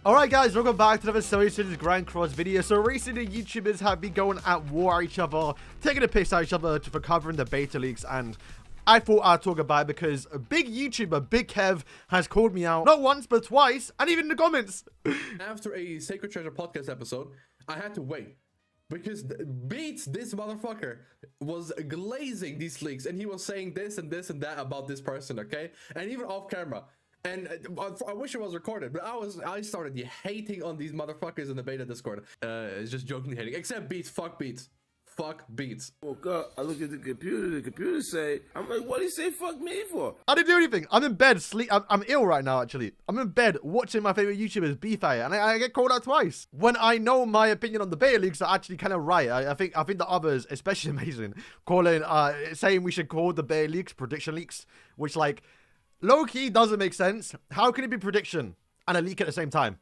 Alright guys, welcome back to another Solutions Grand Cross video. So recently YouTubers have been going at war at each other, taking a piss at each other for covering the beta leaks, and I thought I'd talk about it because a big YouTuber, Big Kev, has called me out, not once but twice, and even in the comments. After a Sacred Treasure podcast episode, I had to wait. Because Beats, this motherfucker, was glazing these leaks, and he was saying this and this and that about this person, okay? And even off camera. And I wish it was recorded, but I started hating on these motherfuckers in the beta Discord. It's just jokingly hating, except Beats. Fuck Beats. Fuck Beats. Woke up, I look at the computer say, I'm like, what did he say fuck me for? I didn't do anything. I'm in bed, I'm ill right now, actually. I'm in bed watching my favorite YouTubers beef at it, and I get called out twice. When I know my opinion on the beta leaks are actually kind of right. I think the others, especially Amazing, saying we should call the beta leaks prediction leaks, which, like, low-key doesn't make sense. How can it be prediction and a leak at the same time?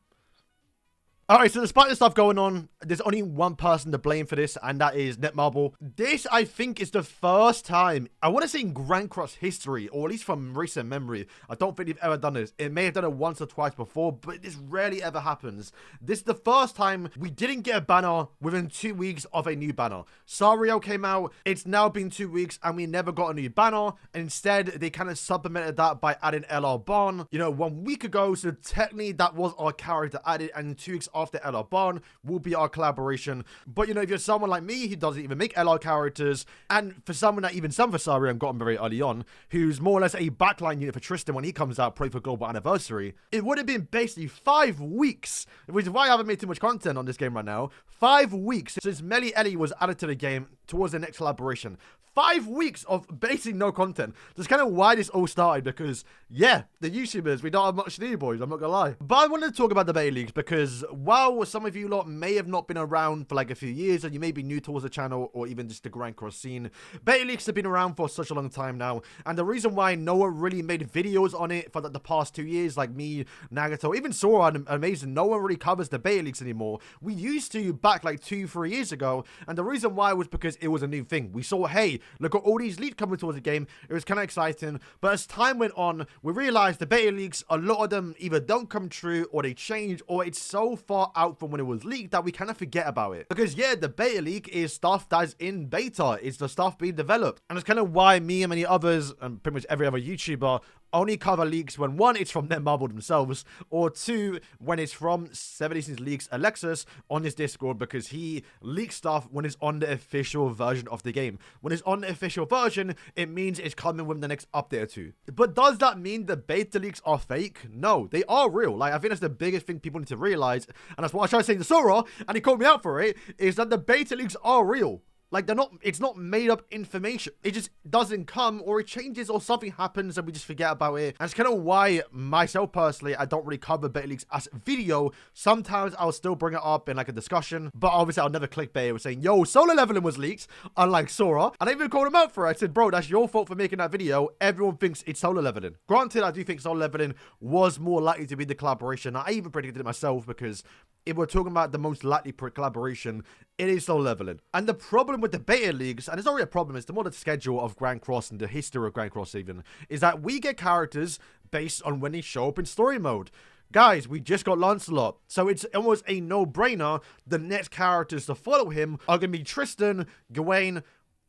Alright, so despite the stuff going on, there's only one person to blame for this, and that is Netmarble. This, I think, is the first time, I want to say in Grand Cross history, or at least from recent memory, I don't think they've ever done this. It may have done it once or twice before, but this rarely ever happens. This is the first time we didn't get a banner within 2 weeks of a new banner. Sario came out, it's now been 2 weeks, and we never got a new banner. Instead, they kind of supplemented that by adding LR Bond, 1 week ago, so technically that was our character added, and 2 weeks after LR Bond will be our collaboration. But if you're someone like me who doesn't even make LR characters, and for someone that even some for Sario got him very early on, who's more or less a backline unit for Tristan when he comes out, probably for Global Anniversary, it would have been basically 5 weeks, which is why I haven't made too much content on this game right now. 5 weeks since Melly Ellie was added to the game towards the next collaboration. 5 weeks of basically no content. That's kind of why this all started, because, yeah, the YouTubers, we don't have much to do, boys, I'm not gonna lie. But I wanted to talk about the beta leaks, because while some of you lot may have not been around for like a few years, and you may be new towards the channel, or even just the Grand Cross scene, beta leaks have been around for such a long time now, and the reason why no one really made videos on it for the past 2 years, like me, Nagato, even Sora and Amazing, no one really covers the beta leaks anymore. We used to back like 2-3 years ago, and the reason why was because it was a new thing. We saw, hey, look at all these leaks coming towards the game. It was kind of exciting, but as time went on, we realized the beta leaks, a lot of them either don't come true, or they change, or it's so far out from when it was leaked that we kind of forget about it. Because yeah, the beta leak is stuff that's in beta, it's the stuff being developed, and it's kind of why me and many others, and pretty much every other YouTuber, only cover leaks when 1, it's from Netmarble themselves, or 2, when it's from 76 Leaks Alexis on his Discord, because he leaks stuff when it's on the official version of the game. When it's on the official version, it means it's coming with the next update or 2. But does that mean the beta leaks are fake? No, they are real. Like, I think that's the biggest thing people need to realize, and that's what I tried to say to Sora, and he called me out for it, is that the beta leaks are real. Like, it's not made up information. It just doesn't come, or it changes, or something happens and we just forget about it. And it's kind of why, myself personally, I don't really cover beta leaks as video. Sometimes I'll still bring it up in like a discussion, but obviously I'll never clickbait with saying, yo, solo leveling was leaked, unlike Sora. And I even called him out for it. I said, bro, that's your fault for making that video. Everyone thinks it's solo leveling. Granted, I do think solo leveling was more likely to be the collaboration. I even predicted it myself, because if we're talking about the most likely collaboration, it is solo leveling. And the problem with the beta leagues, and it's not really a problem, it's the more the schedule of Grand Cross and the history of Grand Cross even, is that we get characters based on when they show up in story mode. Guys, we just got Lancelot, so it's almost a no-brainer. The next characters to follow him are going to be Tristan, Gawain,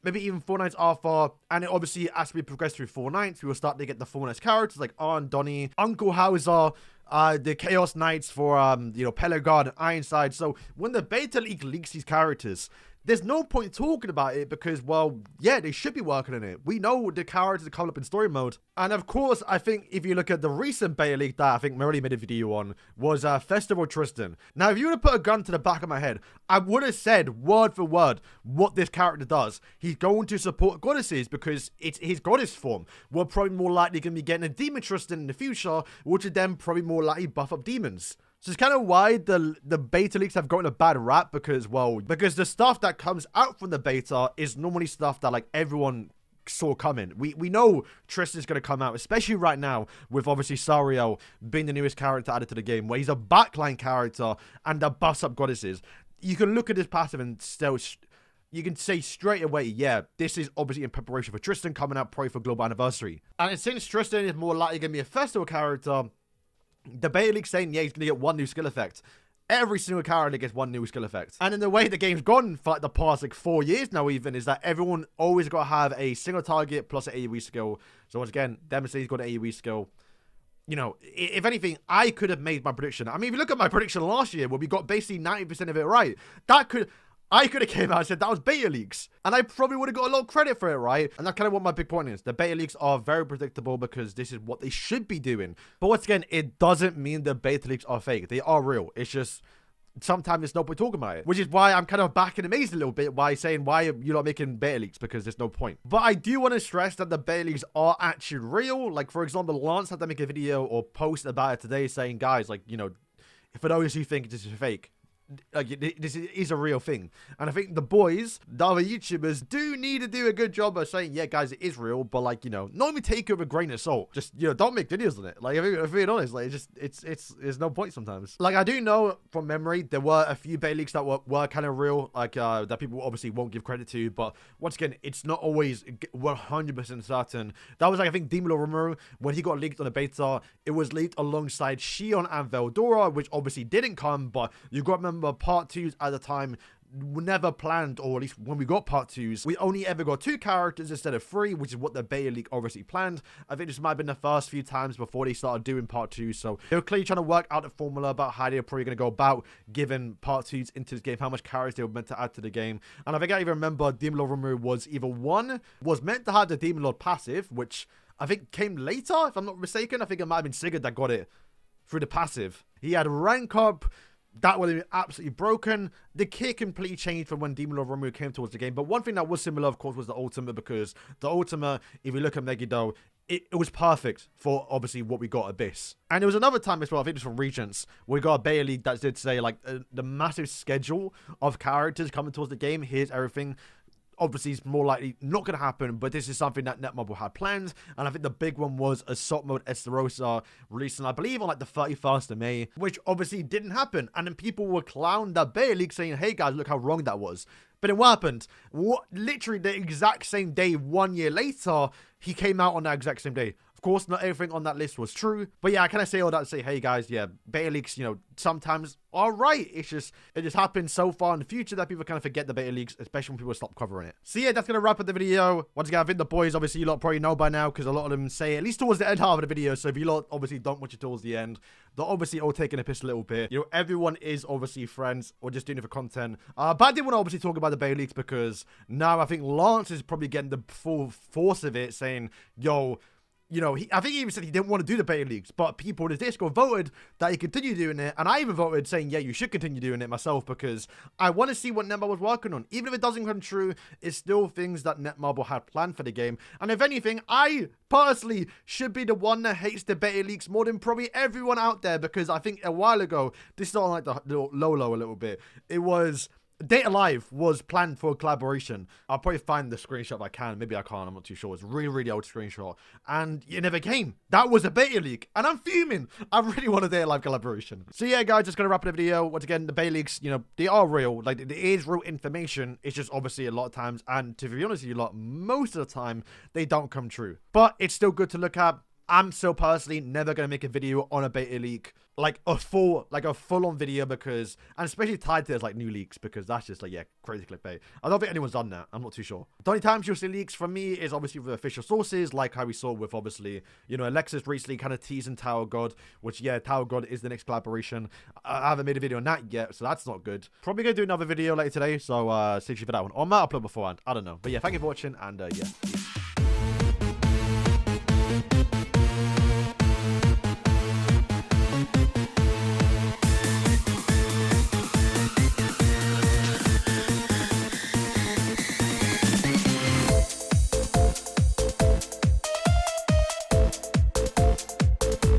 maybe even Four Knights Arthur, and it obviously, as we progress through Four Knights, we will start to get the Four Knights characters like Arn, Donnie, Uncle Hauser, the Chaos Knights for, Pelagard and Ironside. So when the beta leak leaks these characters, there's no point talking about it, because, well, yeah, they should be working on it. We know the characters are coming up in story mode. And of course, I think if you look at the recent beta leak that I think Merely made a video on, was Festival Tristan. Now, if you would have put a gun to the back of my head, I would have said word for word what this character does. He's going to support goddesses because it's his goddess form. We're probably more likely going to be getting a demon Tristan in the future, which would then probably more likely buff up demons. So it's kind of why the beta leaks have gotten a bad rap, because, well, because the stuff that comes out from the beta is normally stuff that, like, everyone saw coming. We know Tristan's going to come out, especially right now with obviously Sario being the newest character added to the game, where he's a backline character and the buffs up goddesses. You can look at his passive and still, you can say straight away, yeah, this is obviously in preparation for Tristan coming out probably for Global Anniversary. And since Tristan is more likely going to be a festival character, The beta leak saying, yeah, he's going to get one new skill effect. Every single character gets one new skill effect. And in the way the game's gone for like the past like 4 years now even, is that everyone always got to have a single target plus an AoE skill. So once again, Demonstrate's got an AoE skill. You know, if anything, I could have made my prediction. I mean, if you look at my prediction last year where we got basically 90% of it right, I could have came out and said that was beta leaks. And I probably would have got a lot of credit for it, right? And that's kind of what my big point is. The beta leaks are very predictable because this is what they should be doing. But once again, it doesn't mean the beta leaks are fake. They are real. It's just sometimes there's no point talking about it. Which is why I'm kind of back in amaze a little bit by saying, why are you not making beta leaks? Because there's no point. But I do want to stress that the beta leaks are actually real. Like, for example, Lance had to make a video or post about it today saying, guys, like, you know, for those who think this is fake, like, this is a real thing. And I think the boys, the other YouTubers, do need to do a good job of saying, yeah, guys, it is real, but like, you know, not even take it with a grain of salt. Just, you know, don't make videos on it. Like, if being honest, like, it's there's no point sometimes. Like, I do know from memory there were a few beta leaks that were kind of real, like that people obviously won't give credit to, but once again, it's not always 100% certain. That was like, I think Demon Oromu, when he got leaked on the beta, it was leaked alongside Shion and Veldora, which obviously didn't come, but you got to remember part 2s at the time were never planned, or at least when we got part 2s, we only ever got 2 characters instead of 3, which is what the beta leak obviously planned. I think this might have been the first few times before they started doing part 2, so they were clearly trying to work out the formula about how they're probably going to go about giving part 2s into this game, how much characters they were meant to add to the game. And I think I even remember Demon Lord Rimuru was either was meant to have the Demon Lord passive, which I think came later, if I'm not mistaken. I think it might have been Sigurd that got it through the passive. He had rank up. That would have been absolutely broken. The kit completely changed from when Demon Lord Rimuru came towards the game. But one thing that was similar, of course, was the ultimate, because the ultimate, if you look at Megiddo, it was perfect for obviously what we got at this. And there was another time as well, I think it was from Regents, where we got a beta leak that did say like the massive schedule of characters coming towards the game. Here's everything. Obviously, it's more likely not going to happen, but this is something that Netmarble had planned. And I think the big one was Assault Mode Esterosa releasing, I believe, on like the 31st of May, which obviously didn't happen. And then people were clowning that beta leak saying, hey guys, look how wrong that was. But then what happened? Literally the exact same day, 1 year later, he came out on that exact same day. Of course, not everything on that list was true. But yeah, I kind of say all that to say, hey guys, yeah, beta leaks, you know, sometimes are right. It just happens so far in the future that people kind of forget the beta leaks, especially when people stop covering it. So yeah, that's going to wrap up the video. Once again, I think the boys, obviously, you lot probably know by now, because a lot of them say, at least towards the end half of the video. So if you lot obviously don't watch it towards the end, they're obviously all taking a piss a little bit. You know, everyone is obviously friends or just doing it for content. But I did want to obviously talk about the beta leaks, because now I think Lance is probably getting the full force of it, saying, yo, you know, I think he even said he didn't want to do the beta leaks, but people in his Discord voted that he continue doing it. And I even voted saying, yeah, you should continue doing it myself, because I want to see what Netmarble was working on. Even if it doesn't come true, it's still things that Netmarble had planned for the game. And if anything, I personally should be the one that hates the beta leaks more than probably everyone out there, because I think a while ago, this is on like the low a little bit. It was Data Live was planned for a collaboration. I'll probably find the screenshot if I can. Maybe I can't. I'm not too sure. It's a really, really old screenshot. And it never came. That was a beta leak. And I'm fuming. I really want a Data Live collaboration. So yeah, guys, just going to wrap up the video. Once again, the beta leaks, you know, they are real. Like, it is real information. It's just obviously a lot of times, and to be honest with you, most of the time, they don't come true. But it's still good to look at. I'm still personally never going to make a video on a beta leak, like a full-on video, because, and especially tied to like new leaks, because that's just like, yeah, crazy clickbait. I don't think anyone's done that. I'm not too sure. The only times you'll see leaks from me is obviously with official sources, like how we saw with obviously, you know, Alexis recently kind of teasing Tower God, which, yeah, Tower God is the next collaboration. I haven't made a video on that yet, so that's not good. Probably going to do another video later today, so stay tuned for that one. Or I might upload beforehand. I don't know. But yeah, thank you for watching, and yeah, peace.